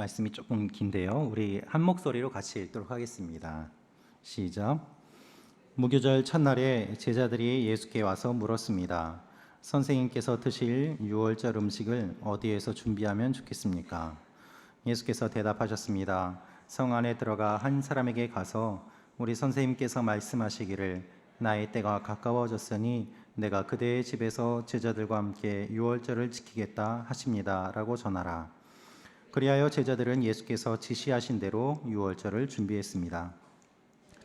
말씀이 조금 긴데요. 우리 한 목소리로 같이 읽도록 하겠습니다. 시작. 무교절 첫날에 제자들이 예수께 와서 물었습니다. 선생님께서 드실 유월절 음식을 어디에서 준비하면 좋겠습니까? 예수께서 대답하셨습니다. 성 안에 들어가 한 사람에게 가서 우리 선생님께서 말씀하시기를 나의 때가 가까워졌으니 내가 그대의 집에서 제자들과 함께 유월절을 지키겠다 하십니다 라고 전하라. 그리하여 제자들은 예수께서 지시하신 대로 유월절을 준비했습니다.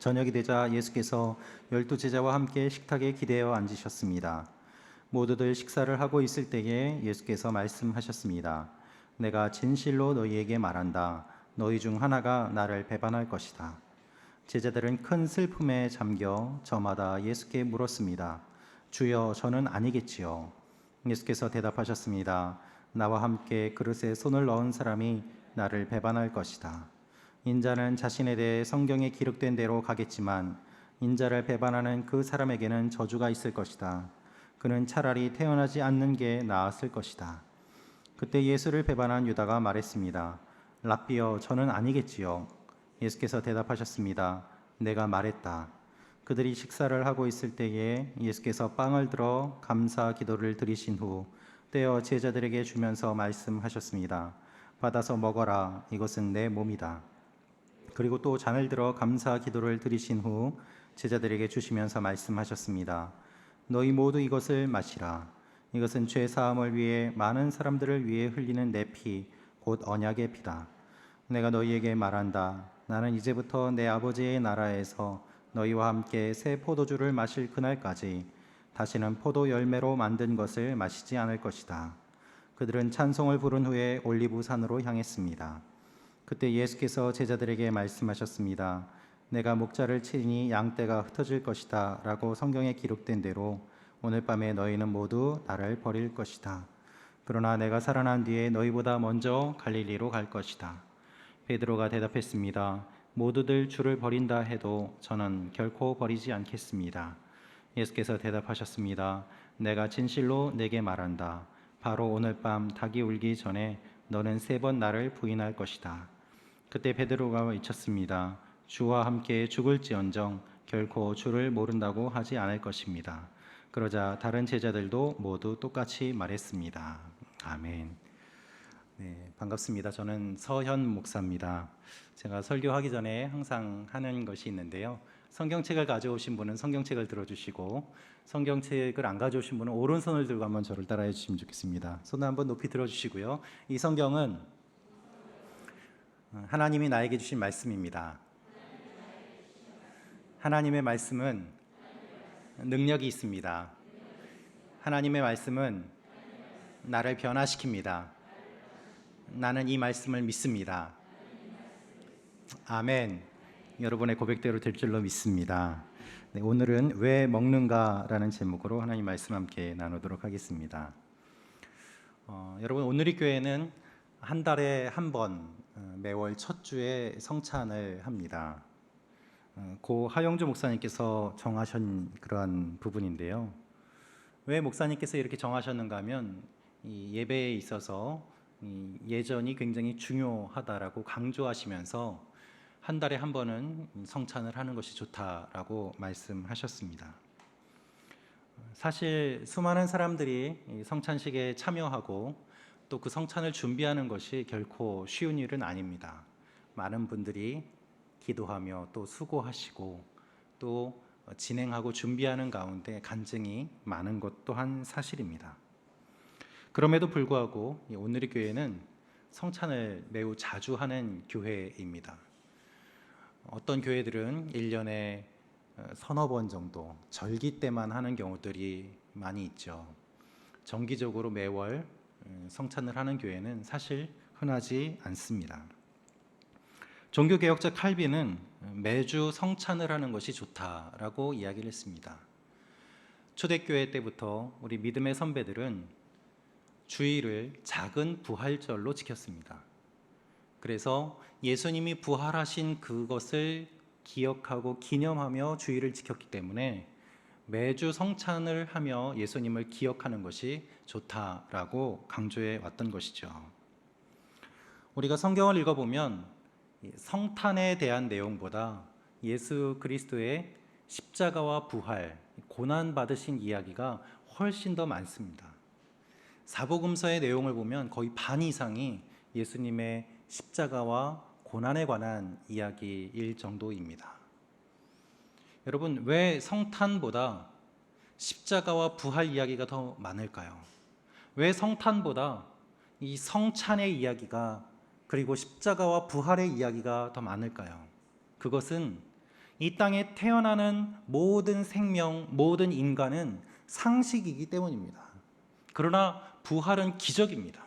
저녁이 되자 예수께서 12제자와 함께 식탁에 기대어 앉으셨습니다. 모두들 식사를 하고 있을 때에 예수께서 말씀하셨습니다. 내가 진실로 너희에게 말한다. 너희 중 하나가 나를 배반할 것이다. 제자들은 큰 슬픔에 잠겨 저마다 예수께 물었습니다. 주여, 저는 아니겠지요. 예수께서 대답하셨습니다. 나와 함께 그릇에 손을 넣은 사람이 나를 배반할 것이다. 인자는 자신에 대해 성경에 기록된 대로 가겠지만 인자를 배반하는 그 사람에게는 저주가 있을 것이다. 그는 차라리 태어나지 않는 게 나았을 것이다. 그때 예수를 배반한 유다가 말했습니다. 랍비여, 저는 아니겠지요. 예수께서 대답하셨습니다. 내가 말했다. 그들이 식사를 하고 있을 때에 예수께서 빵을 들어 감사 기도를 드리신 후 떼어 제자들에게 주면서 말씀하셨습니다. 받아서 먹어라. 이것은 내 몸이다. 그리고 또 잔을 들어 감사 기도를 드리신 후 제자들에게 주시면서 말씀하셨습니다. 너희 모두 이것을 마시라. 이것은 죄 사함을 위해 많은 사람들을 위해 흘리는 내 피, 곧 언약의 피다. 내가 너희에게 말한다. 나는 이제부터 내 아버지의 나라에서 너희와 함께 새 포도주를 마실 그날까지 다시는 포도 열매로 만든 것을 마시지 않을 것이다. 그들은 찬송을 부른 후에 올리브 산으로 향했습니다. 그때 예수께서 제자들에게 말씀하셨습니다. 내가 목자를 치니 양떼가 흩어질 것이다 라고 성경에 기록된 대로 오늘 밤에 너희는 모두 나를 버릴 것이다. 그러나 내가 살아난 뒤에 너희보다 먼저 갈릴리로 갈 것이다. 베드로가 대답했습니다. 모두들 주를 버린다 해도 저는 결코 버리지 않겠습니다. 예수께서 대답하셨습니다. 내가 진실로 내게 말한다. 바로 오늘 밤 닭이 울기 전에 너는 3번 나를 부인할 것이다. 그때 베드로가 외쳤습니다. 주와 함께 죽을지언정 결코 주를 모른다고 하지 않을 것입니다. 그러자 다른 제자들도 모두 똑같이 말했습니다. 아멘. 네, 반갑습니다. 저는 서현 목사입니다. 제가 설교하기 전에 항상 하는 것이 있는데요. 성경책을 가져오신 분은 성경책을 들어주시고 성경책을 안 가져오신 분은 오른손을 들고 한번 저를 따라해 주시면 좋겠습니다. 손을 한번 높이 들어주시고요. 이 성경은 하나님이 나에게 주신 말씀입니다. 하나님의 말씀은 능력이 있습니다. 하나님의 말씀은 나를 변화시킵니다. 나는 이 말씀을 믿습니다. 아멘. 여러분의 고백대로 될 줄로 믿습니다. 네, 오늘은 왜 먹는가라는 제목으로 하나님 말씀 함께 나누도록 하겠습니다. 여러분, 오늘의 교회는 한 달에 한 번 매월 첫 주에 성찬을 합니다. 고 하영주 목사님께서 정하신 그런 부분인데요. 왜 목사님께서 이렇게 정하셨는가 하면 이 예배에 있어서 예전이 굉장히 중요하다라고 강조하시면서 한 달에 한 번은 성찬을 하는 것이 좋다라고 말씀하셨습니다. 사실 수많은 사람들이 성찬식에 참여하고 또 그 성찬을 준비하는 것이 결코 쉬운 일은 아닙니다. 많은 분들이 기도하며 또 수고하시고 또 진행하고 준비하는 가운데 간증이 많은 것 또한 사실입니다. 그럼에도 불구하고 오늘의 교회는 성찬을 매우 자주 하는 교회입니다. 어떤 교회들은 1년에 서너 번 정도 절기 때만 하는 경우들이 많이 있죠. 정기적으로 매월 성찬을 하는 교회는 사실 흔하지 않습니다. 종교개혁자 칼빈은 매주 성찬을 하는 것이 좋다라고 이야기를 했습니다. 초대교회 때부터 우리 믿음의 선배들은 주일을 작은 부활절로 지켰습니다. 그래서 예수님이 부활하신 그것을 기억하고 기념하며 주일을 지켰기 때문에 매주 성찬을 하며 예수님을 기억하는 것이 좋다라고 강조해 왔던 것이죠. 우리가 성경을 읽어보면 성탄에 대한 내용보다 예수 그리스도의 십자가와 부활, 고난 받으신 이야기가 훨씬 더 많습니다. 사복음서의 내용을 보면 거의 반 이상이 예수님의 십자가와 고난에 관한 이야기일 정도입니다. 여러분, 왜 성탄보다 십자가와 부활 이야기가 더 많을까요? 왜 성탄보다 이 성찬의 이야기가, 그리고 십자가와 부활의 이야기가 더 많을까요? 그것은 이 땅에 태어나는 모든 생명, 모든 인간은 상식이기 때문입니다. 그러나 부활은 기적입니다.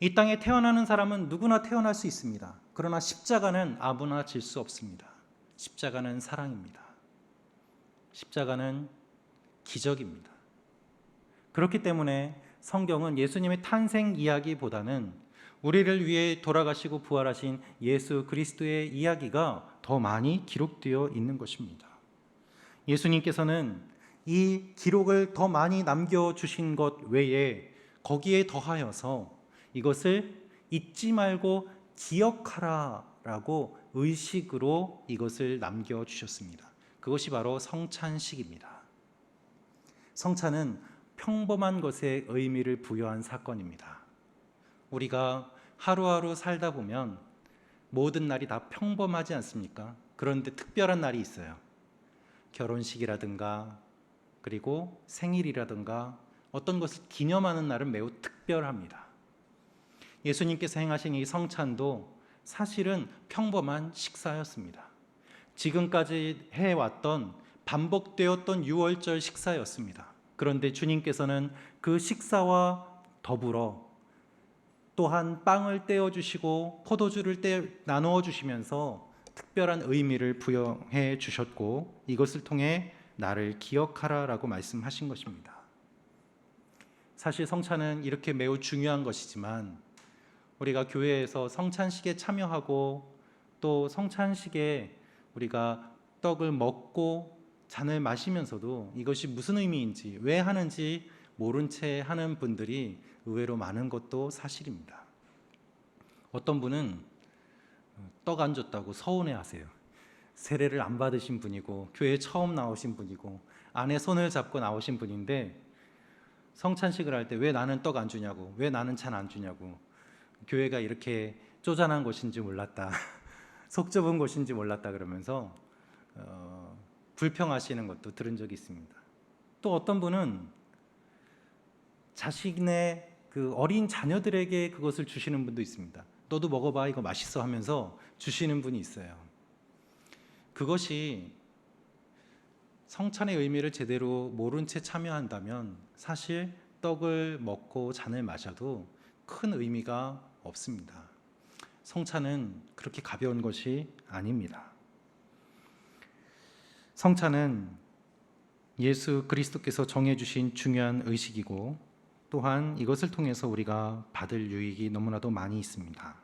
이 땅에 태어나는 사람은 누구나 태어날 수 있습니다. 그러나 십자가는 아무나 질 수 없습니다. 십자가는 사랑입니다. 십자가는 기적입니다. 그렇기 때문에 성경은 예수님의 탄생 이야기보다는 우리를 위해 돌아가시고 부활하신 예수 그리스도의 이야기가 더 많이 기록되어 있는 것입니다. 예수님께서는 이 기록을 더 많이 남겨주신 것 외에 거기에 더하여서 이것을 잊지 말고 기억하라라고 의식으로 이것을 남겨주셨습니다. 그것이 바로 성찬식입니다. 성찬은 평범한 것에 의미를 부여한 사건입니다. 우리가 하루하루 살다 보면 모든 날이 다 평범하지 않습니까? 그런데 특별한 날이 있어요. 결혼식이라든가 그리고 생일이라든가 어떤 것을 기념하는 날은 매우 특별합니다. 예수님께서 행하신 이 성찬도 사실은 평범한 식사였습니다. 지금까지 해왔던 반복되었던 유월절 식사였습니다. 그런데 주님께서는 그 식사와 더불어 또한 빵을 떼어주시고 포도주를 나누어 주시면서 특별한 의미를 부여해 주셨고 이것을 통해 나를 기억하라라고 말씀하신 것입니다. 사실 성찬은 이렇게 매우 중요한 것이지만 우리가 교회에서 성찬식에 참여하고 또 성찬식에 우리가 떡을 먹고 잔을 마시면서도 이것이 무슨 의미인지 왜 하는지 모른 채 하는 분들이 의외로 많은 것도 사실입니다. 어떤 분은 떡 안 줬다고 서운해하세요. 세례를 안 받으신 분이고 교회에 처음 나오신 분이고 아내 손을 잡고 나오신 분인데 성찬식을 할 때 왜 나는 떡 안 주냐고, 왜 나는 잔 안 주냐고, 교회가 이렇게 쪼잔한 곳인지 몰랐다, 속 좁은 곳인지 몰랐다 그러면서 불평하시는 것도 들은 적이 있습니다. 또 어떤 분은 자신의 그 어린 자녀들에게 그것을 주시는 분도 있습니다. 너도 먹어봐, 이거 맛있어 하면서 주시는 분이 있어요. 그것이 성찬의 의미를 제대로 모른 채 참여한다면 사실 떡을 먹고 잔을 마셔도 큰 의미가 없습니다. 성찬은 그렇게 가벼운 것이 아닙니다. 성찬은 예수 그리스도께서 정해주신 중요한 의식이고 또한 이것을 통해서 우리가 받을 유익이 너무나도 많이 있습니다.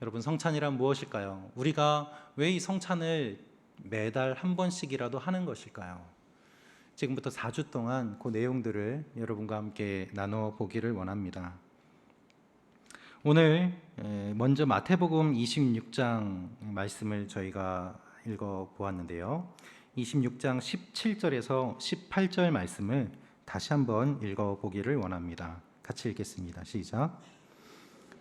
여러분, 성찬이란 무엇일까요? 우리가 왜 이 성찬을 매달 한 번씩이라도 하는 것일까요? 지금부터 4주 동안 그 내용들을 여러분과 함께 나눠 보기를 원합니다. 오늘 먼저 마태복음 26장 말씀을 저희가 읽어 보았는데요. 26장 17절에서 18절 말씀을 다시 한번 읽어 보기를 원합니다. 같이 읽겠습니다. 시작.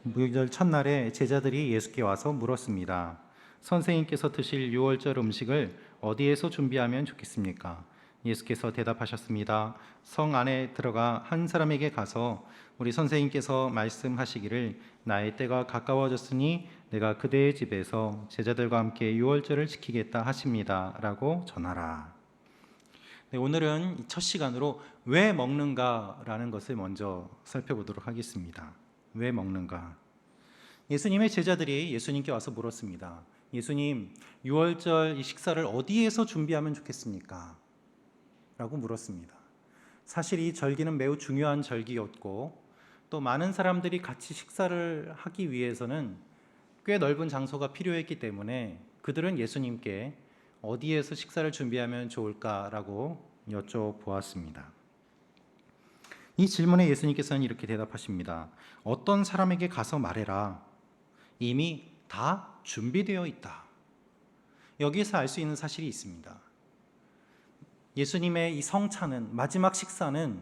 무교절 첫날에 제자들이 예수께 와서 물었습니다. 선생님께서 드실 유월절 음식을 어디에서 준비하면 좋겠습니까? 예수께서 대답하셨습니다. 성 안에 들어가 한 사람에게 가서 우리 선생님께서 말씀하시기를 나의 때가 가까워졌으니 내가 그대의 집에서 제자들과 함께 유월절을 지키겠다 하십니다 라고 전하라. 네, 오늘은 첫 시간으로 왜 먹는가라는 것을 먼저 살펴보도록 하겠습니다. 왜 먹는가? 예수님의 제자들이 예수님께 와서 물었습니다. 예수님, 유월절 이 식사를 어디에서 준비하면 좋겠습니까? 라고 물었습니다. 사실 이 절기는 매우 중요한 절기였고 또 많은 사람들이 같이 식사를 하기 위해서는 꽤 넓은 장소가 필요했기 때문에 그들은 예수님께 어디에서 식사를 준비하면 좋을까라고 여쭤보았습니다. 이 질문에 예수님께서는 이렇게 대답하십니다. 어떤 사람에게 가서 말해라. 이미 다 준비되어 있다. 여기에서 알 수 있는 사실이 있습니다. 예수님의 이 성찬은, 마지막 식사는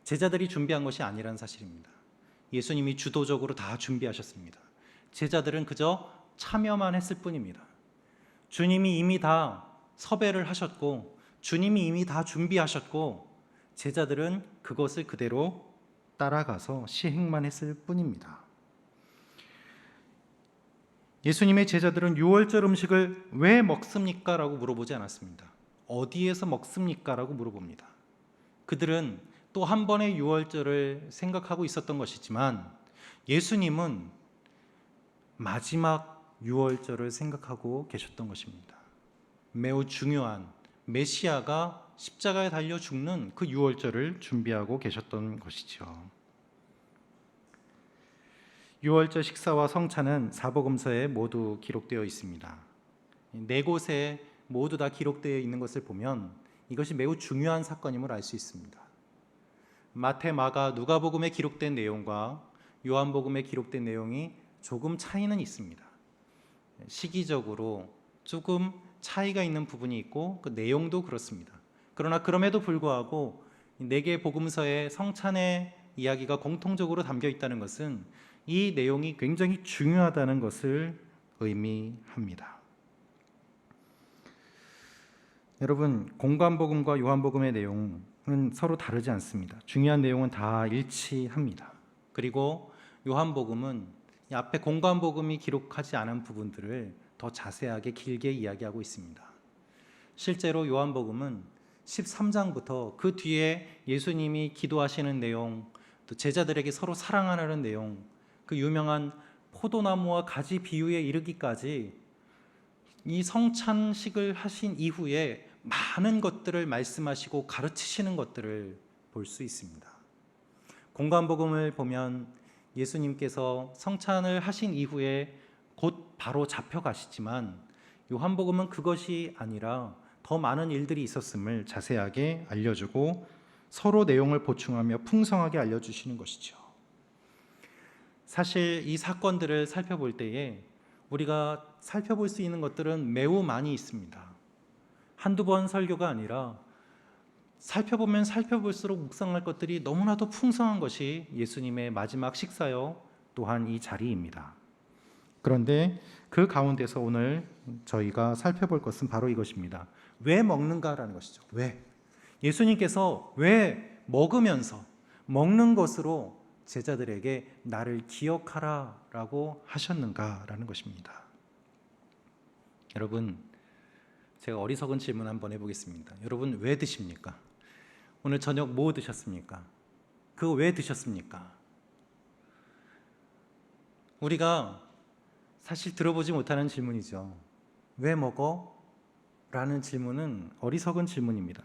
제자들이 준비한 것이 아니라는 사실입니다. 예수님이 주도적으로 다 준비하셨습니다. 제자들은 그저 참여만 했을 뿐입니다. 주님이 이미 다 섭외를 하셨고, 주님이 이미 다 준비하셨고, 제자들은 그것을 그대로 따라가서 시행만 했을 뿐입니다. 예수님의 제자들은 유월절 음식을 왜 먹습니까? 라고 물어보지 않았습니다. 어디에서 먹습니까? 라고 물어봅니다. 그들은 또 한 번의 유월절을 생각하고 있었던 것이지만 예수님은 마지막 유월절을 생각하고 계셨던 것입니다. 매우 중요한 메시아가 십자가에 달려 죽는 그 유월절을 준비하고 계셨던 것이죠. 유월절 식사와 성찬은 사복음서에 모두 기록되어 있습니다. 네 곳에 모두 다 기록되어 있는 것을 보면 이것이 매우 중요한 사건임을 알 수 있습니다. 마태, 마가, 누가복음에 기록된 내용과 요한복음에 기록된 내용이 조금 차이는 있습니다. 시기적으로 조금 차이가 있는 부분이 있고 그 내용도 그렇습니다. 그러나 그럼에도 불구하고 네 개의 복음서에 성찬의 이야기가 공통적으로 담겨 있다는 것은 이 내용이 굉장히 중요하다는 것을 의미합니다. 여러분, 공관복음과 요한복음의 내용은 서로 다르지 않습니다. 중요한 내용은 다 일치합니다. 그리고 요한복음은 이 앞에 공관복음이 기록하지 않은 부분들을 더 자세하게 길게 이야기하고 있습니다. 실제로 요한복음은 13장부터 그 뒤에 예수님이 기도하시는 내용, 또 제자들에게 서로 사랑하라는 내용, 그 유명한 포도나무와 가지 비유에 이르기까지 이 성찬식을 하신 이후에 많은 것들을 말씀하시고 가르치시는 것들을 볼 수 있습니다. 공관복음을 보면 예수님께서 성찬을 하신 이후에 곧 바로 잡혀가시지만 요한복음은 그것이 아니라 더 많은 일들이 있었음을 자세하게 알려주고 서로 내용을 보충하며 풍성하게 알려주시는 것이죠. 사실 이 사건들을 살펴볼 때에 우리가 살펴볼 수 있는 것들은 매우 많이 있습니다. 한두 번 설교가 아니라 살펴보면 살펴볼수록 묵상할 것들이 너무나도 풍성한 것이 예수님의 마지막 식사요 또한 이 자리입니다. 그런데 그 가운데서 오늘 저희가 살펴볼 것은 바로 이것입니다. 왜 먹는가라는 것이죠. 왜? 예수님께서 왜 먹으면서 먹는 것으로 제자들에게 나를 기억하라 라고 하셨는가라는 것입니다. 여러분, 제가 어리석은 질문 한번 해보겠습니다. 여러분 왜 드십니까? 오늘 저녁 뭐 드셨습니까? 그거 왜 드셨습니까? 우리가 사실 들어보지 못하는 질문이죠. 왜 먹어? 라는 질문은 어리석은 질문입니다.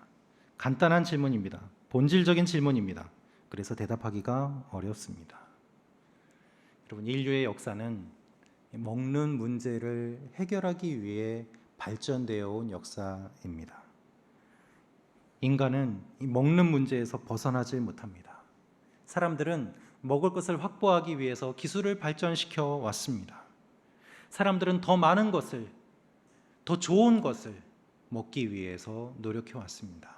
간단한 질문입니다. 본질적인 질문입니다. 그래서 대답하기가 어렵습니다. 여러분, 인류의 역사는 먹는 문제를 해결하기 위해 발전되어 온 역사입니다. 인간은 이 먹는 문제에서 벗어나지 못합니다. 사람들은 먹을 것을 확보하기 위해서 기술을 발전시켜 왔습니다. 사람들은 더 많은 것을, 더 좋은 것을 먹기 위해서 노력해 왔습니다.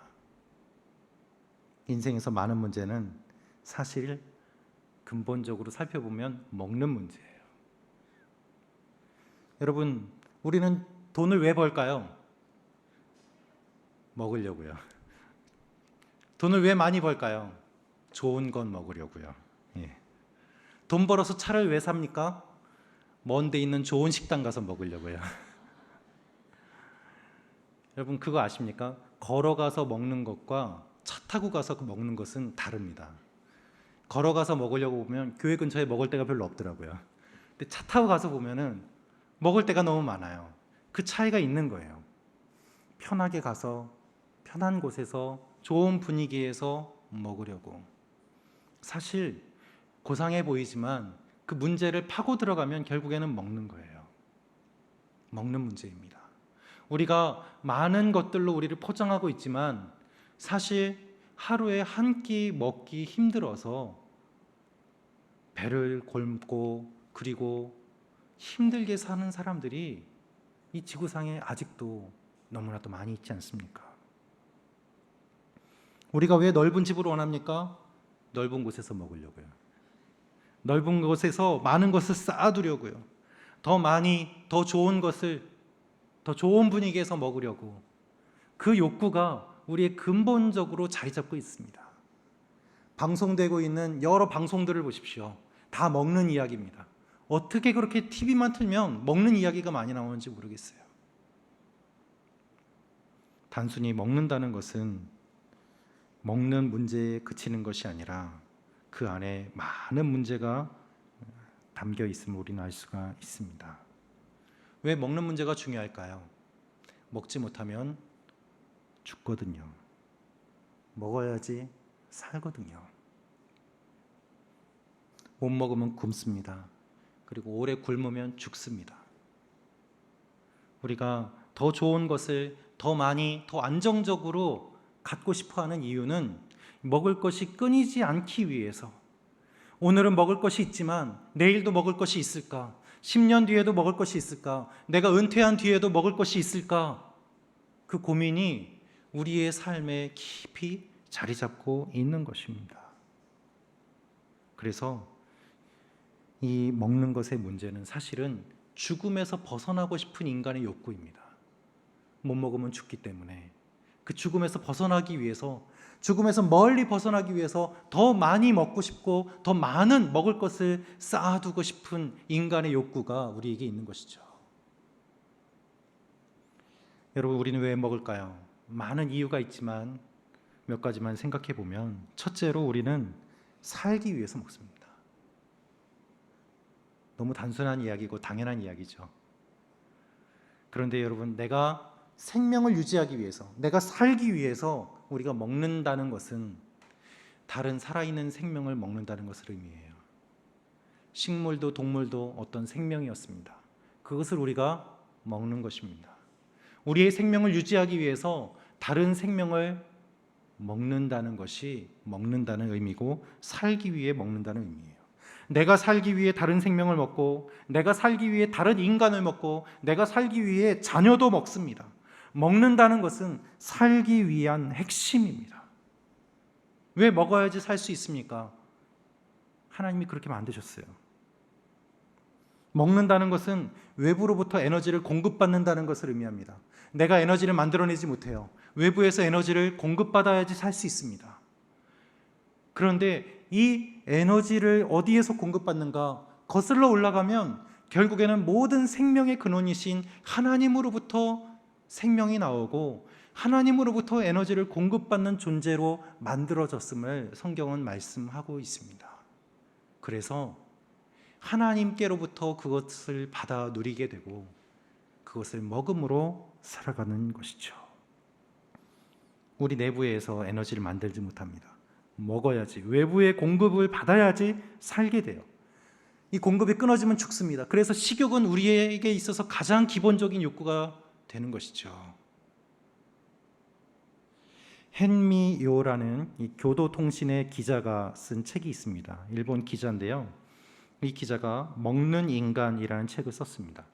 인생에서 많은 문제는 사실 근본적으로 살펴보면 먹는 문제예요. 여러분, 우리는 돈을 왜 벌까요? 먹으려고요. 돈을 왜 많이 벌까요? 좋은 건 먹으려고요. 예. 돈 벌어서 차를 왜 삽니까? 먼 데 있는 좋은 식당 가서 먹으려고요. 여러분 그거 아십니까? 걸어가서 먹는 것과 차 타고 가서 먹는 것은 다릅니다. 걸어가서 먹으려고 보면 교회 근처에 먹을 데가 별로 없더라고요. 근데 차 타고 가서 보면은 먹을 데가 너무 많아요. 그 차이가 있는 거예요. 편하게 가서 편한 곳에서 좋은 분위기에서 먹으려고. 사실 고상해 보이지만 그 문제를 파고 들어가면 결국에는 먹는 거예요. 먹는 문제입니다. 우리가 많은 것들로 우리를 포장하고 있지만 사실 하루에 한 끼 먹기 힘들어서 배를 곪고 그리고 힘들게 사는 사람들이 이 지구상에 아직도 너무나도 많이 있지 않습니까? 우리가 왜 넓은 집을 원합니까? 넓은 곳에서 먹으려고요. 넓은 곳에서 많은 것을 쌓아두려고요. 더 많이, 더 좋은 것을, 더 좋은 분위기에서 먹으려고. 그 욕구가 우리의 근본적으로 자리 잡고 있습니다. 방송되고 있는 여러 방송들을 보십시오. 다 먹는 이야기입니다. 어떻게 그렇게 TV만 틀면 먹는 이야기가 많이 나오는지 모르겠어요. 단순히 먹는다는 것은 먹는 문제에 그치는 것이 아니라 그 안에 많은 문제가 담겨 있음을 우리는 알 수가 있습니다. 왜 먹는 문제가 중요할까요? 먹지 못하면 죽거든요. 먹어야지 살거든요. 못 먹으면 굶습니다. 그리고 오래 굶으면 죽습니다. 우리가 더 좋은 것을 더 많이, 더 안정적으로 갖고 싶어하는 이유는 먹을 것이 끊이지 않기 위해서. 오늘은 먹을 것이 있지만 내일도 먹을 것이 있을까? 10년 뒤에도 먹을 것이 있을까? 내가 은퇴한 뒤에도 먹을 것이 있을까? 그 고민이 우리의 삶에 깊이 자리 잡고 있는 것입니다. 그래서 이 먹는 것의 문제는 사실은 죽음에서 벗어나고 싶은 인간의 욕구입니다. 못 먹으면 죽기 때문에 그 죽음에서 벗어나기 위해서, 죽음에서 멀리 벗어나기 위해서 더 많이 먹고 싶고 더 많은 먹을 것을 쌓아두고 싶은 인간의 욕구가 우리에게 있는 것이죠. 여러분, 우리는 왜 먹을까요? 많은 이유가 있지만 몇 가지만 생각해 보면, 첫째로 우리는 살기 위해서 먹습니다. 너무 단순한 이야기고 당연한 이야기죠. 그런데 여러분, 내가 생명을 유지하기 위해서, 내가 살기 위해서 우리가 먹는다는 것은 다른 살아있는 생명을 먹는다는 것을 의미해요. 식물도 동물도 어떤 생명이었습니다. 그것을 우리가 먹는 것입니다. 우리의 생명을 유지하기 위해서 다른 생명을 먹는다는 것이 먹는다는 의미고, 살기 위해 먹는다는 의미예요. 내가 살기 위해 다른 생명을 먹고, 내가 살기 위해 다른 인간을 먹고, 내가 살기 위해 자녀도 먹습니다. 먹는다는 것은 살기 위한 핵심입니다. 왜 먹어야지 살 수 있습니까? 하나님이 그렇게 만드셨어요. 먹는다는 것은 외부로부터 에너지를 공급받는다는 것을 의미합니다. 내가 에너지를 만들어내지 못해요. 외부에서 에너지를 공급받아야지 살 수 있습니다. 그런데 이 에너지를 어디에서 공급받는가? 거슬러 올라가면 결국에는 모든 생명의 근원이신 하나님으로부터 생명이 나오고, 하나님으로부터 에너지를 공급받는 존재로 만들어졌음을 성경은 말씀하고 있습니다. 그래서 하나님께로부터 그것을 받아 누리게 되고 그것을 먹음으로 살아가는 것이죠. 우리 내부에서 에너지를 만들지 못합니다. 먹어야지, 외부의 공급을 받아야지 살게 돼요. 이 공급이 끊어지면 죽습니다. 그래서 식욕은 우리에게 있어서 가장 기본적인 욕구가 되는 것이죠. 헨미요라는 이 교도통신의 기자가 쓴 책이 있습니다. 일본 기자인데요. 이 기자가 먹는 인간이라는 책을 썼습니다.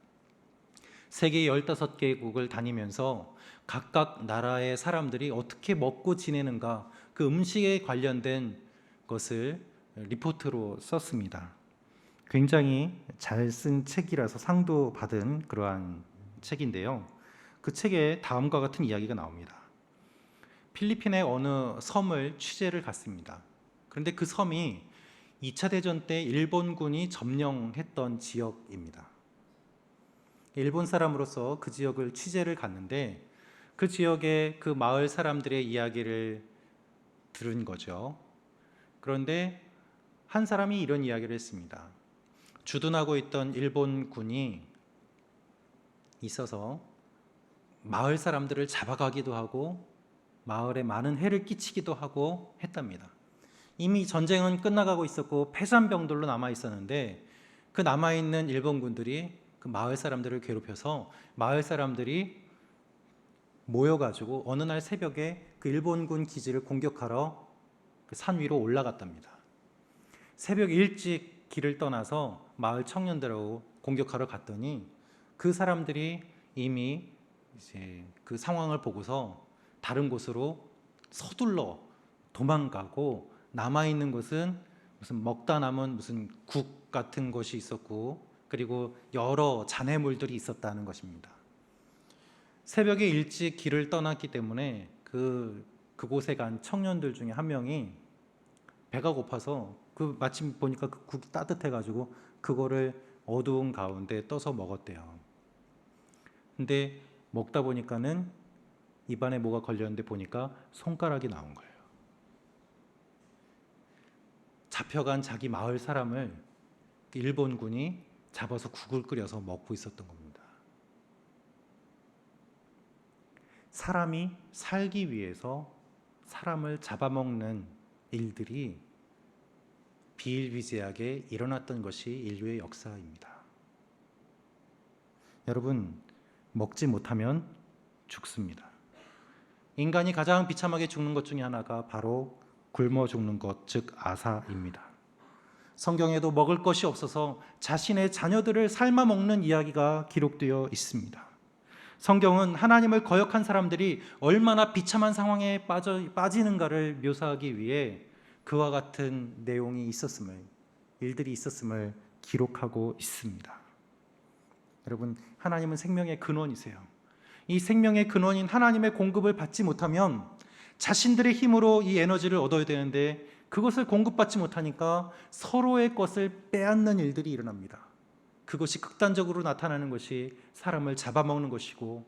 세계 15개국을 다니면서 각각 나라의 사람들이 어떻게 먹고 지내는가, 그 음식에 관련된 것을 리포트로 썼습니다. 굉장히 잘 쓴 책이라서 상도 받은 그러한 책인데요. 그 책에 다음과 같은 이야기가 나옵니다. 필리핀의 어느 섬을 취재를 갔습니다. 그런데 그 섬이 2차 대전 때 일본군이 점령했던 지역입니다. 일본 사람으로서 그 지역을 취재를 갔는데, 그 지역의 그 마을 사람들의 이야기를 들은 거죠. 그런데 한 사람이 이런 이야기를 했습니다. 주둔하고 있던 일본군이 있어서 마을 사람들을 잡아가기도 하고 마을에 많은 해를 끼치기도 하고 했답니다. 이미 전쟁은 끝나가고 있었고 패산병들로 남아 있었는데, 그 남아있는 일본군들이 그 마을 사람들을 괴롭혀서 마을 사람들이 모여가지고 어느 날 새벽에 그 일본군 기지를 공격하러 그 산 위로 올라갔답니다. 새벽 일찍 길을 떠나서 마을 청년들하고 공격하러 갔더니 그 사람들이 이미 이제 그 상황을 보고서 다른 곳으로 서둘러 도망가고, 남아있는 것은 무슨 먹다 남은 무슨 국 같은 것이 있었고, 그리고 여러 잔해물들이 있었다는 것입니다. 새벽에 일찍 길을 떠났기 때문에 그곳에 간 청년들 중에 한 명이 배가 고파서 마침 보니까 그 국이 따뜻해가지고 그거를 어두운 가운데 떠서 먹었대요. 근데 먹다 보니까는 입안에 뭐가 걸렸는데 보니까 손가락이 나온 거예요. 잡혀간 자기 마을 사람을 일본군이 잡아서 국을 끓여서 먹고 있었던 겁니다. 사람이 살기 위해서 사람을 잡아먹는 일들이 비일비재하게 일어났던 것이 인류의 역사입니다. 여러분, 먹지 못하면 죽습니다. 인간이 가장 비참하게 죽는 것 중에 하나가 바로 굶어 죽는 것, 즉 아사입니다. 성경에도 먹을 것이 없어서 자신의 자녀들을 삶아 먹는 이야기가 기록되어 있습니다. 성경은 하나님을 거역한 사람들이 얼마나 비참한 상황에 빠지는가를 묘사하기 위해 그와 같은 내용이 일들이 있었음을 기록하고 있습니다. 여러분, 하나님은 생명의 근원이세요. 이 생명의 근원인 하나님의 공급을 받지 못하면 자신들의 힘으로 이 에너지를 얻어야 되는데 그것을 공급받지 못하니까 서로의 것을 빼앗는 일들이 일어납니다. 그것이 극단적으로 나타나는 것이 사람을 잡아먹는 것이고,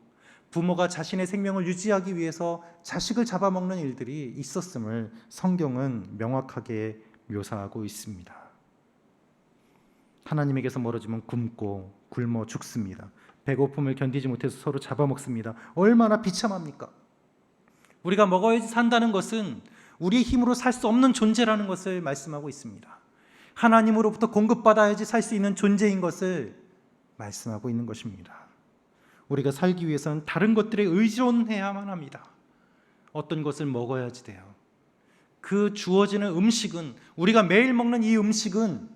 부모가 자신의 생명을 유지하기 위해서 자식을 잡아먹는 일들이 있었음을 성경은 명확하게 묘사하고 있습니다. 하나님에게서 멀어지면 굶어 죽습니다. 배고픔을 견디지 못해서 서로 잡아먹습니다. 얼마나 비참합니까? 우리가 먹어야지 산다는 것은 우리의 힘으로 살 수 없는 존재라는 것을 말씀하고 있습니다. 하나님으로부터 공급받아야지 살 수 있는 존재인 것을 말씀하고 있는 것입니다. 우리가 살기 위해서는 다른 것들에 의존해야만 합니다. 어떤 것을 먹어야지 돼요. 그 주어지는 음식은, 우리가 매일 먹는 이 음식은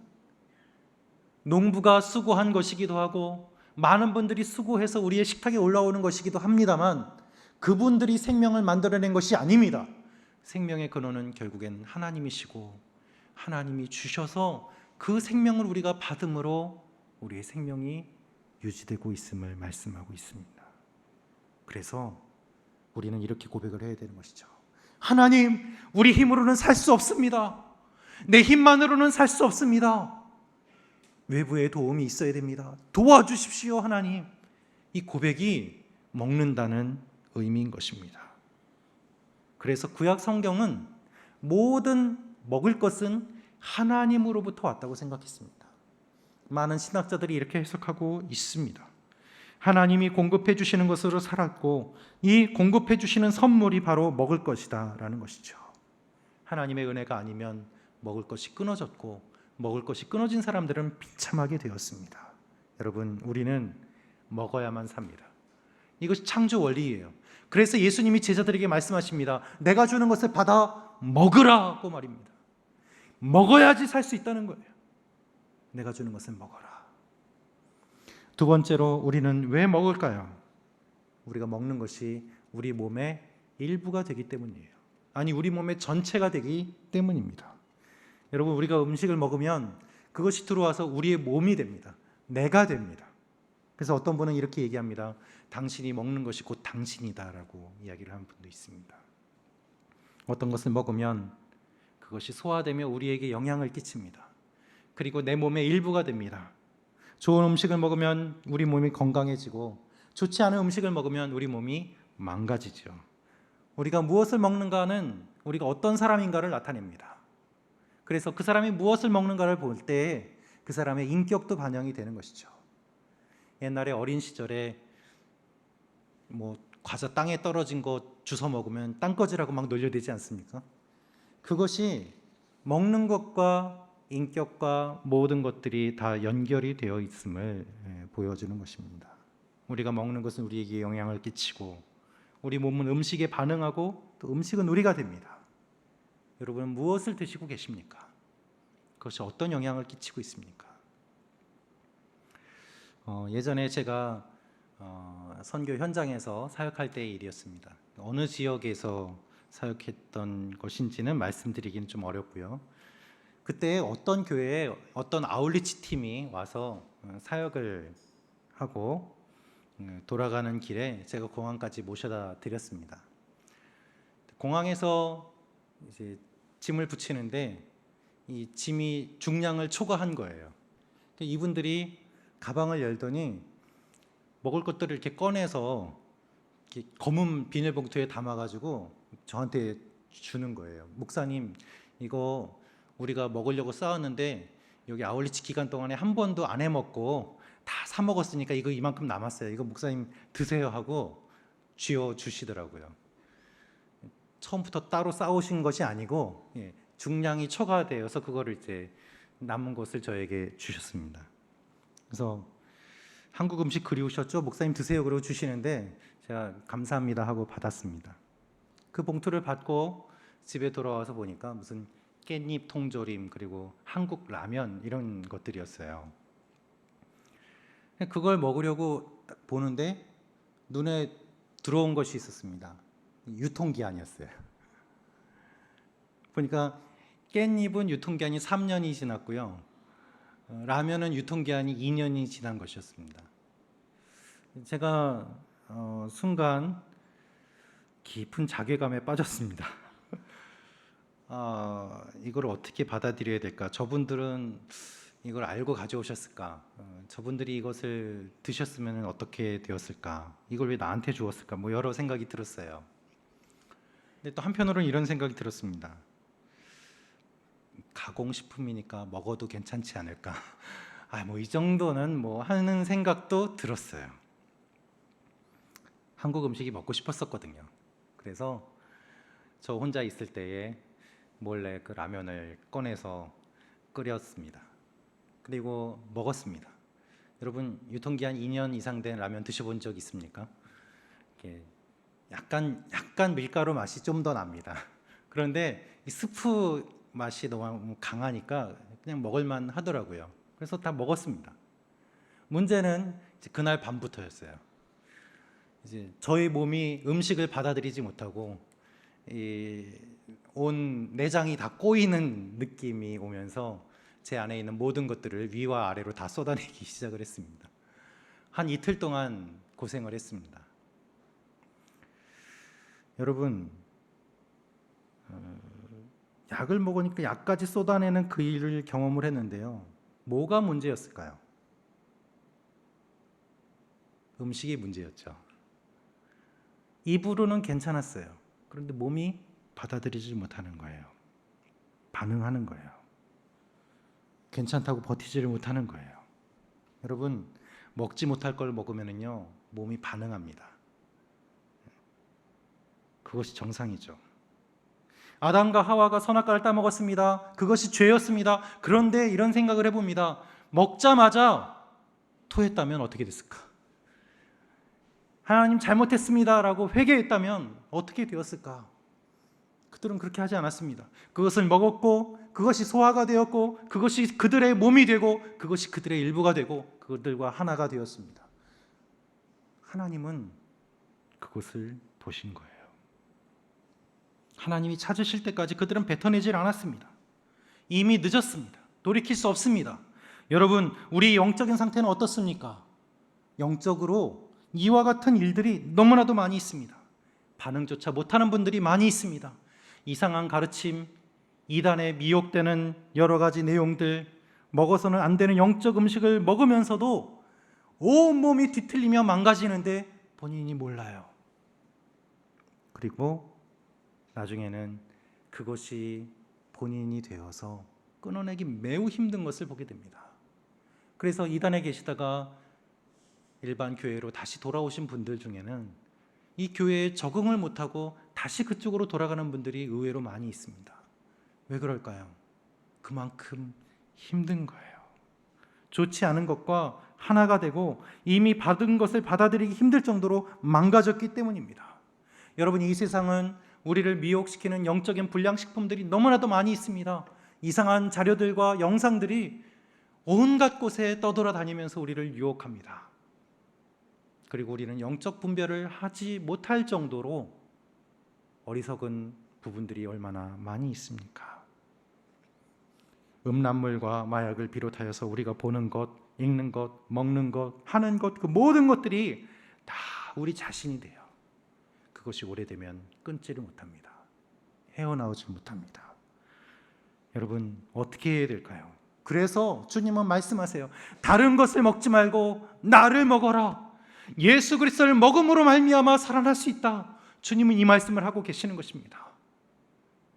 농부가 수고한 것이기도 하고 많은 분들이 수고해서 우리의 식탁에 올라오는 것이기도 합니다만, 그분들이 생명을 만들어낸 것이 아닙니다. 생명의 근원은 결국엔 하나님이시고, 하나님이 주셔서 그 생명을 우리가 받음으로 우리의 생명이 유지되고 있음을 말씀하고 있습니다. 그래서 우리는 이렇게 고백을 해야 되는 것이죠. 하나님, 우리 힘으로는 살 수 없습니다. 내 힘만으로는 살 수 없습니다. 외부의 도움이 있어야 됩니다. 도와주십시오, 하나님. 이 고백이 먹는다는 의미인 것입니다. 그래서 구약 성경은 모든 먹을 것은 하나님으로부터 왔다고 생각했습니다. 많은 신학자들이 이렇게 해석하고 있습니다. 하나님이 공급해 주시는 것으로 살았고, 이 공급해 주시는 선물이 바로 먹을 것이다 라는 것이죠. 하나님의 은혜가 아니면 먹을 것이 끊어졌고, 먹을 것이 끊어진 사람들은 비참하게 되었습니다. 여러분, 우리는 먹어야만 삽니다. 이것이 창조 원리예요. 그래서 예수님이 제자들에게 말씀하십니다. 내가 주는 것을 받아 먹으라고 말입니다. 먹어야지 살 수 있다는 거예요. 내가 주는 것을 먹어라. 두 번째로, 우리는 왜 먹을까요? 우리가 먹는 것이 우리 몸의 일부가 되기 때문이에요. 아니, 우리 몸의 전체가 되기 때문입니다. 여러분, 우리가 음식을 먹으면 그것이 들어와서 우리의 몸이 됩니다. 내가 됩니다. 그래서 어떤 분은 이렇게 얘기합니다. 당신이 먹는 것이 곧 당신이다라고 이야기를 하는 분도 있습니다. 어떤 것을 먹으면 그것이 소화되며 우리에게 영향을 끼칩니다. 그리고 내 몸의 일부가 됩니다. 좋은 음식을 먹으면 우리 몸이 건강해지고, 좋지 않은 음식을 먹으면 우리 몸이 망가지죠. 우리가 무엇을 먹는가는 우리가 어떤 사람인가를 나타냅니다. 그래서 그 사람이 무엇을 먹는가를 볼 때 그 사람의 인격도 반영이 되는 것이죠. 옛날에 어린 시절에 과자 땅에 떨어진 거 주워 먹으면 땅꺼지라고 막 놀려대지 않습니까? 그것이 먹는 것과 인격과 모든 것들이 다 연결이 되어 있음을 보여주는 것입니다. 우리가 먹는 것은 우리에게 영향을 끼치고, 우리 몸은 음식에 반응하고 또 음식은 우리가 됩니다. 여러분은 무엇을 드시고 계십니까? 그것이 어떤 영향을 끼치고 있습니까? 예전에 제가 선교 현장에서 사역할 때의 일이었습니다. 어느 지역에서 사역했던 것인지는 말씀드리기는 좀 어렵고요. 그때 어떤 교회에 어떤 아울리치 팀이 와서 사역을 하고 돌아가는 길에 제가 공항까지 모셔다 드렸습니다. 공항에서 이제 짐을 붙이는데 이 짐이 중량을 초과한 거예요. 이분들이 가방을 열더니 먹을 것들을 이렇게 꺼내서 이렇게 검은 비닐봉투에 담아가지고 저한테 주는 거예요. 목사님, 이거 우리가 먹으려고 싸웠는데 여기 아울리치 기간 동안에 한 번도 안 해먹고 다 사 먹었으니까 이거 이만큼 남았어요. 이거 목사님 드세요 하고 쥐어 주시더라고요. 처음부터 따로 싸우신 것이 아니고 중량이 초과되어서 그거를 이제 남은 것을 저에게 주셨습니다. 그래서 한국 음식 그리우셨죠? 목사님 드세요 그러고 주시는데 제가 감사합니다 하고 받았습니다. 그 봉투를 받고 집에 돌아와서 보니까 무슨 깻잎 통조림 그리고 한국 라면 이런 것들이었어요. 그걸 먹으려고 딱 보는데 눈에 들어온 것이 있었습니다. 유통기한이었어요. 보니까 깻잎은 유통기한이 3년이 지났고요. 라면은 유통기한이 2년이 지난 것이었습니다. 제가 순간 깊은 자괴감에 빠졌습니다. 이걸 어떻게 받아들여야 될까? 저분들은 이걸 알고 가져오셨을까? 저분들이 이것을 드셨으면 어떻게 되었을까? 이걸 왜 나한테 주었을까? 뭐 여러 생각이 들었어요. 근데 또 한편으로는 이런 생각이 들었습니다. 가공식품이니까 먹어도 괜찮지 않을까? 뭐 이 정도는 뭐 하는 생각도 들었어요. 한국 음식이 먹고 싶었었거든요. 그래서 저 혼자 있을 때에 몰래 그 라면을 꺼내서 끓였습니다. 그리고 먹었습니다. 여러분 유통기한 2년 이상 된 라면 드셔본 적 있습니까? 이렇게 약간 밀가루 맛이 좀 더 납니다. 그런데 이 스프 맛이 너무 강하니까 그냥 먹을만 하더라고요. 그래서 다 먹었습니다. 문제는 이제 그날 밤부터였어요. 이제 저희 몸이 음식을 받아들이지 못하고 온 내장이 다 꼬이는 느낌이 오면서 제 안에 있는 모든 것들을 위와 아래로 다 쏟아내기 시작을 했습니다. 한 이틀 동안 고생을 했습니다. 여러분, 약을 먹으니까 약까지 쏟아내는 그 일을 경험을 했는데요. 뭐가 문제였을까요? 음식이 문제였죠. 입으로는 괜찮았어요. 그런데 몸이 받아들이지 못하는 거예요. 반응하는 거예요. 괜찮다고 버티지를 못하는 거예요. 여러분, 먹지 못할 걸 먹으면요 몸이 반응합니다. 그것이 정상이죠. 아담과 하와가 선악과를 따먹었습니다. 그것이 죄였습니다. 그런데 이런 생각을 해봅니다. 먹자마자 토했다면 어떻게 됐을까? 하나님 잘못했습니다 라고 회개했다면 어떻게 되었을까? 그들은 그렇게 하지 않았습니다. 그것을 먹었고 그것이 소화가 되었고 그것이 그들의 몸이 되고 그것이 그들의 일부가 되고 그들과 하나가 되었습니다. 하나님은 그것을 보신 거예요. 하나님이 찾으실 때까지 그들은 뱉어내질 않았습니다. 이미 늦었습니다. 돌이킬 수 없습니다. 여러분, 우리 영적인 상태는 어떻습니까? 영적으로 이와 같은 일들이 너무나도 많이 있습니다. 반응조차 못하는 분들이 많이 있습니다. 이상한 가르침, 이단에 미혹되는 여러 가지 내용들, 먹어서는 안 되는 영적 음식을 먹으면서도 온몸이 뒤틀리며 망가지는데 본인이 몰라요. 그리고 나중에는 그것이 본인이 되어서 끊어내기 매우 힘든 것을 보게 됩니다. 그래서 이단에 계시다가 일반 교회로 다시 돌아오신 분들 중에는 이 교회에 적응을 못하고 다시 그쪽으로 돌아가는 분들이 의외로 많이 있습니다. 왜 그럴까요? 그만큼 힘든 거예요. 좋지 않은 것과 하나가 되고 이미 받은 것을 받아들이기 힘들 정도로 망가졌기 때문입니다. 여러분, 이 세상은 우리를 미혹시키는 영적인 불량식품들이 너무나도 많이 있습니다. 이상한 자료들과 영상들이 온갖 곳에 떠돌아다니면서 우리를 유혹합니다. 그리고 우리는 영적 분별을 하지 못할 정도로 어리석은 부분들이 얼마나 많이 있습니까? 음란물과 마약을 비롯하여서 우리가 보는 것, 읽는 것, 먹는 것, 하는 것, 그 모든 것들이 다 우리 자신이 돼요. 그것이 오래되면 끊지를 못합니다. 헤어나오지 못합니다. 여러분, 어떻게 해야 될까요? 그래서 주님은 말씀하세요. 다른 것을 먹지 말고 나를 먹어라. 예수 그리스도를 먹음으로 말미암아 살아날 수 있다. 주님은 이 말씀을 하고 계시는 것입니다.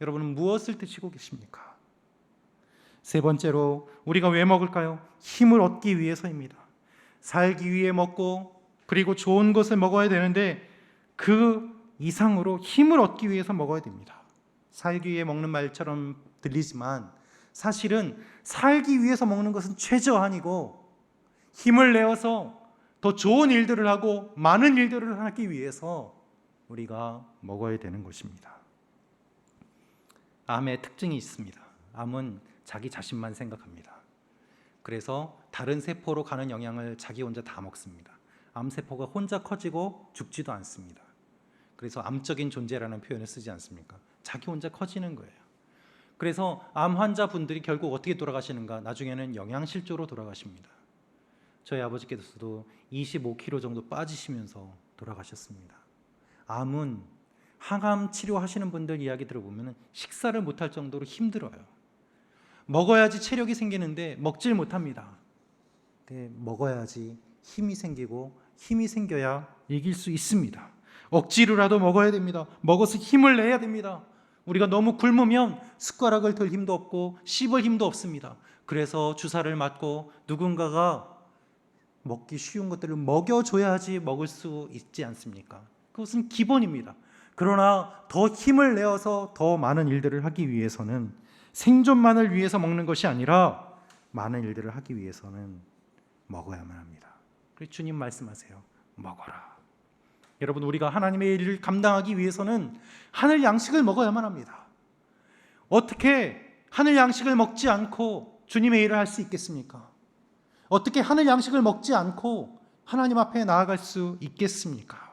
여러분은 무엇을 드시고 계십니까? 세 번째로, 우리가 왜 먹을까요? 힘을 얻기 위해서입니다. 살기 위해 먹고, 그리고 좋은 것을 먹어야 되는데 그 이상으로 힘을 얻기 위해서 먹어야 됩니다. 살기 위해 먹는 말처럼 들리지만 사실은 살기 위해서 먹는 것은 최저한이고, 힘을 내어서 더 좋은 일들을 하고 많은 일들을 하기 위해서 우리가 먹어야 되는 것입니다. 암의 특징이 있습니다. 암은 자기 자신만 생각합니다. 그래서 다른 세포로 가는 영향을 자기 혼자 다 먹습니다. 암세포가 혼자 커지고 죽지도 않습니다. 그래서 암적인 존재라는 표현을 쓰지 않습니까? 자기 혼자 커지는 거예요. 그래서 암 환자분들이 결국 어떻게 돌아가시는가? 나중에는 영양실조로 돌아가십니다. 저희 아버지께서도 25kg 정도 빠지시면서 돌아가셨습니다. 암은 항암 치료하시는 분들 이야기 들어보면 식사를 못할 정도로 힘들어요. 먹어야지 체력이 생기는데 먹질 못합니다. 먹어야지 힘이 생기고, 힘이 생겨야 이길 수 있습니다. 억지로라도 먹어야 됩니다. 먹어서 힘을 내야 됩니다. 우리가 너무 굶으면 숟가락을 들 힘도 없고 씹을 힘도 없습니다. 그래서 주사를 맞고 누군가가 먹기 쉬운 것들을 먹여줘야지 먹을 수 있지 않습니까? 그것은 기본입니다. 그러나 더 힘을 내어서 더 많은 일들을 하기 위해서는, 생존만을 위해서 먹는 것이 아니라 많은 일들을 하기 위해서는 먹어야만 합니다. 그래서 주님 말씀하세요. 먹어라. 여러분, 우리가 하나님의 일을 감당하기 위해서는 하늘 양식을 먹어야만 합니다. 어떻게 하늘 양식을 먹지 않고 주님의 일을 할 수 있겠습니까? 어떻게 하늘 양식을 먹지 않고 하나님 앞에 나아갈 수 있겠습니까?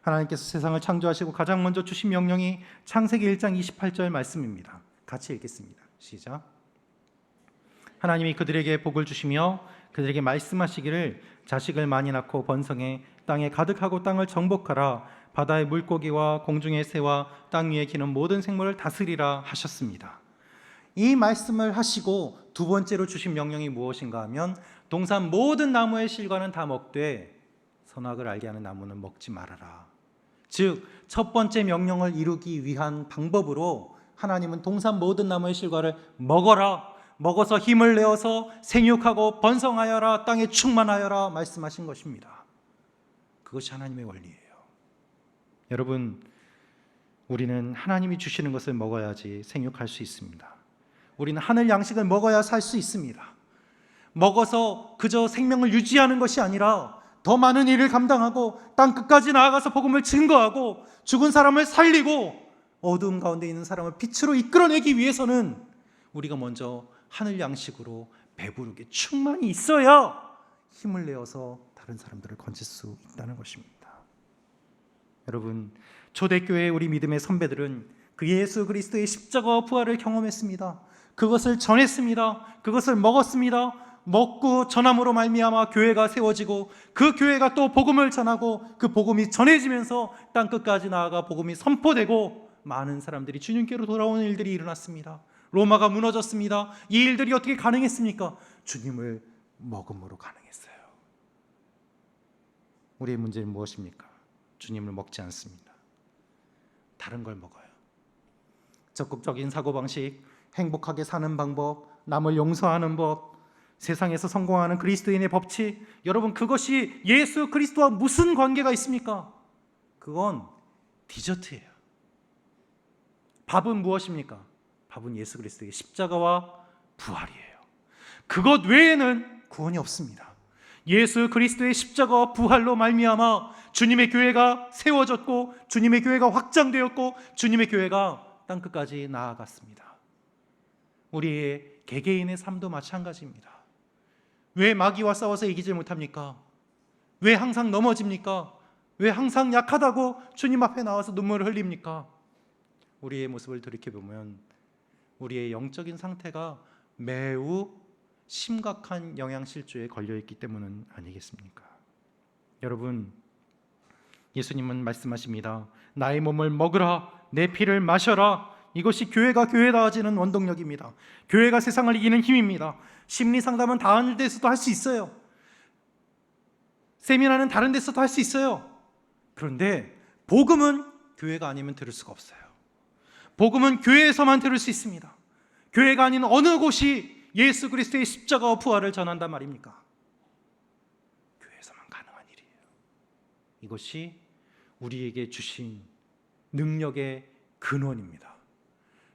하나님께서 세상을 창조하시고 가장 먼저 주신 명령이 창세기 1장 28절 말씀입니다. 같이 읽겠습니다. 시작. 하나님이 그들에게 복을 주시며 그들에게 말씀하시기를 자식을 많이 낳고 번성해 땅에 가득하고 땅을 정복하라. 바다의 물고기와 공중의 새와 땅 위에 기는 모든 생물을 다스리라 하셨습니다. 이 말씀을 하시고 두 번째로 주신 명령이 무엇인가 하면, 동산 모든 나무의 실과는 다 먹되 선악을 알게 하는 나무는 먹지 말아라. 즉, 첫 번째 명령을 이루기 위한 방법으로 하나님은 동산 모든 나무의 실과를 먹어라, 먹어서 힘을 내어서 생육하고 번성하여라, 땅에 충만하여라 말씀하신 것입니다. 그것이 하나님의 원리예요. 여러분, 우리는 하나님이 주시는 것을 먹어야지 생육할 수 있습니다. 우리는 하늘 양식을 먹어야 살 수 있습니다. 먹어서 그저 생명을 유지하는 것이 아니라 더 많은 일을 감당하고 땅 끝까지 나아가서 복음을 증거하고 죽은 사람을 살리고 어두움 가운데 있는 사람을 빛으로 이끌어내기 위해서는 우리가 먼저 하늘 양식으로 배부르게 충만히 있어야 힘을 내어서 다른 사람들을 건질 수 있다는 것입니다. 여러분, 초대교회의 우리 믿음의 선배들은 그 예수 그리스도의 십자가와 부활을 경험했습니다. 그것을 전했습니다. 그것을 먹었습니다. 먹고 전함으로 말미암아 교회가 세워지고, 그 교회가 또 복음을 전하고, 그 복음이 전해지면서 땅 끝까지 나아가 복음이 선포되고 많은 사람들이 주님께로 돌아오는 일들이 일어났습니다. 로마가 무너졌습니다. 이 일들이 어떻게 가능했습니까? 주님을 먹음으로 가능했어요. 우리의 문제는 무엇입니까? 주님을 먹지 않습니다. 다른 걸 먹어요. 적극적인 사고방식, 행복하게 사는 방법, 남을 용서하는 법, 세상에서 성공하는 그리스도인의 법칙, 여러분, 그것이 예수 그리스도와 무슨 관계가 있습니까? 그건 디저트예요. 밥은 무엇입니까? 밥은 예수 그리스도의 십자가와 부활이에요. 그것 외에는 구원이 없습니다. 예수 그리스도의 십자가와 부활로 말미암아 주님의 교회가 세워졌고 주님의 교회가 확장되었고 주님의 교회가 땅끝까지 나아갔습니다. 우리의 개개인의 삶도 마찬가지입니다. 왜 마귀와 싸워서 이기지 못합니까? 왜 항상 넘어집니까? 왜 항상 약하다고 주님 앞에 나와서 눈물을 흘립니까? 우리의 모습을 돌이켜보면 우리의 영적인 상태가 매우 심각한 영양실조에 걸려있기 때문은 아니겠습니까? 여러분, 예수님은 말씀하십니다. 나의 몸을 먹으라, 내 피를 마셔라. 이것이 교회가 교회다워지는 원동력입니다. 교회가 세상을 이기는 힘입니다. 심리상담은 다른 데서도 할 수 있어요. 세미나는 다른 데서도 할 수 있어요. 그런데 복음은 교회가 아니면 들을 수가 없어요. 복음은 교회에서만 들을 수 있습니다. 교회가 아닌 어느 곳이 예수 그리스도의 십자가와 부활을 전한단 말입니까? 교회에서만 가능한 일이에요. 이것이 우리에게 주신 능력의 근원입니다.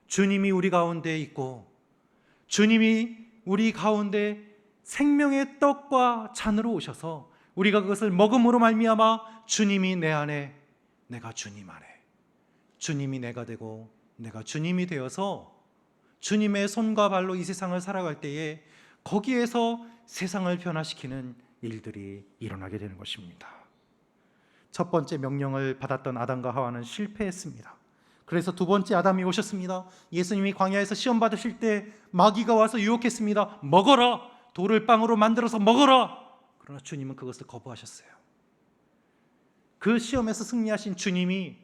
주님이 우리 가운데 있고 주님이 우리 가운데 생명의 떡과 잔으로 오셔서 우리가 그것을 먹음으로 말미암아 주님이 내 안에, 내가 주님 안에, 주님이 내가 되고 내가 주님이 되어서 주님의 손과 발로 이 세상을 살아갈 때에 거기에서 세상을 변화시키는 일들이 일어나게 되는 것입니다. 첫 번째 명령을 받았던 아담과 하와는 실패했습니다. 그래서 두 번째 아담이 오셨습니다. 예수님이 광야에서 시험 받으실 때 마귀가 와서 유혹했습니다. 먹어라, 돌을 빵으로 만들어서 먹어라. 그러나 주님은 그것을 거부하셨어요. 그 시험에서 승리하신 주님이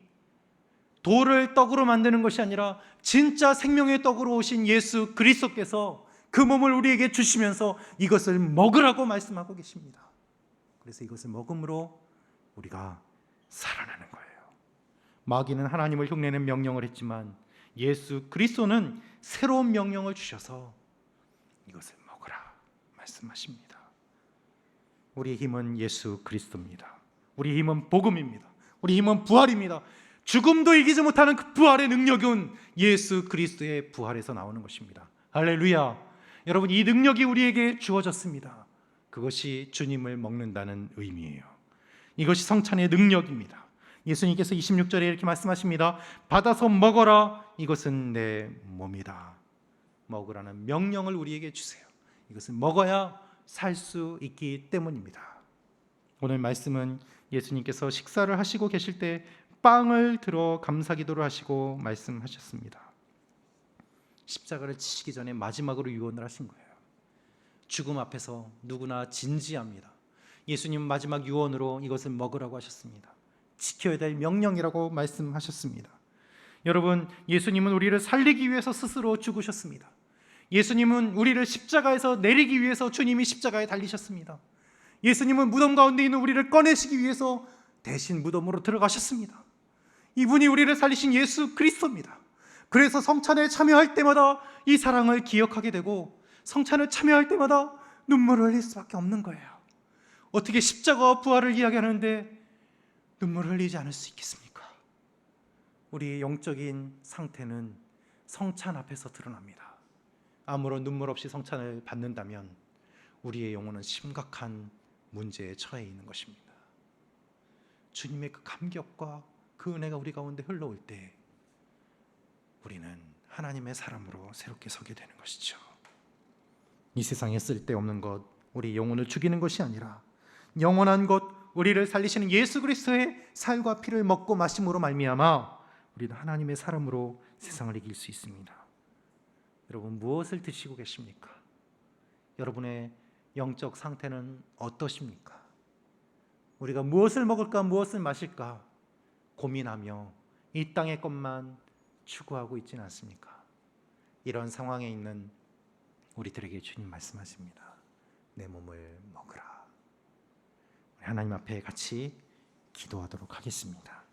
돌을 떡으로 만드는 것이 아니라 진짜 생명의 떡으로 오신 예수 그리스도께서 그 몸을 우리에게 주시면서 이것을 먹으라고 말씀하고 계십니다. 그래서 이것을 먹음으로 우리가 살아나는 거예요. 마귀는 하나님을 흉내낸 명령을 했지만 예수 그리스도는 새로운 명령을 주셔서 이것을 먹으라 말씀하십니다. 우리의 힘은 예수 그리스도입니다. 우리의 힘은 복음입니다. 우리의 힘은 부활입니다. 죽음도 이기지 못하는 그 부활의 능력은 예수 그리스도의 부활에서 나오는 것입니다. 할렐루야. 여러분, 이 능력이 우리에게 주어졌습니다. 그것이 주님을 먹는다는 의미예요. 이것이 성찬의 능력입니다. 예수님께서 26절에 이렇게 말씀하십니다. 받아서 먹어라, 이것은 내 몸이다. 먹으라는 명령을 우리에게 주세요. 이것을 먹어야 살 수 있기 때문입니다. 오늘 말씀은 예수님께서 식사를 하시고 계실 때 빵을 들어 감사기도를 하시고 말씀하셨습니다. 십자가를 치시기 전에 마지막으로 유언을 하신 거예요. 죽음 앞에서 누구나 진지합니다. 예수님은 마지막 유언으로 이것을 먹으라고 하셨습니다. 지켜야 될 명령이라고 말씀하셨습니다. 여러분, 예수님은 우리를 살리기 위해서 스스로 죽으셨습니다. 예수님은 우리를 십자가에서 내리기 위해서 주님이 십자가에 달리셨습니다. 예수님은 무덤 가운데 있는 우리를 꺼내시기 위해서 대신 무덤으로 들어가셨습니다. 이분이 우리를 살리신 예수 그리스도입니다. 그래서 성찬에 참여할 때마다 이 사랑을 기억하게 되고 성찬에 참여할 때마다 눈물을 흘릴 수밖에 없는 거예요. 어떻게 십자가와 부활을 이야기하는데 눈물을 흘리지 않을 수 있겠습니까? 우리의 영적인 상태는 성찬 앞에서 드러납니다. 아무런 눈물 없이 성찬을 받는다면 우리의 영혼은 심각한 문제에 처해 있는 것입니다. 주님의 그 감격과 그 은혜가 우리 가운데 흘러올 때 우리는 하나님의 사람으로 새롭게 서게 되는 것이죠. 이 세상에 쓸데없는 것, 우리 영혼을 죽이는 것이 아니라 영원한 것, 우리를 살리시는 예수 그리스도의 살과 피를 먹고 마심으로 말미암아 우리는 하나님의 사람으로 세상을 이길 수 있습니다. 여러분, 무엇을 드시고 계십니까? 여러분의 영적 상태는 어떠십니까? 우리가 무엇을 먹을까, 무엇을 마실까 고민하며 이 땅의 것만 추구하고 있지는 않습니까? 이런 상황에 있는 우리들에게 주님 말씀하십니다. 내 몸을 먹으라. 하나님 앞에 같이 기도하도록 하겠습니다.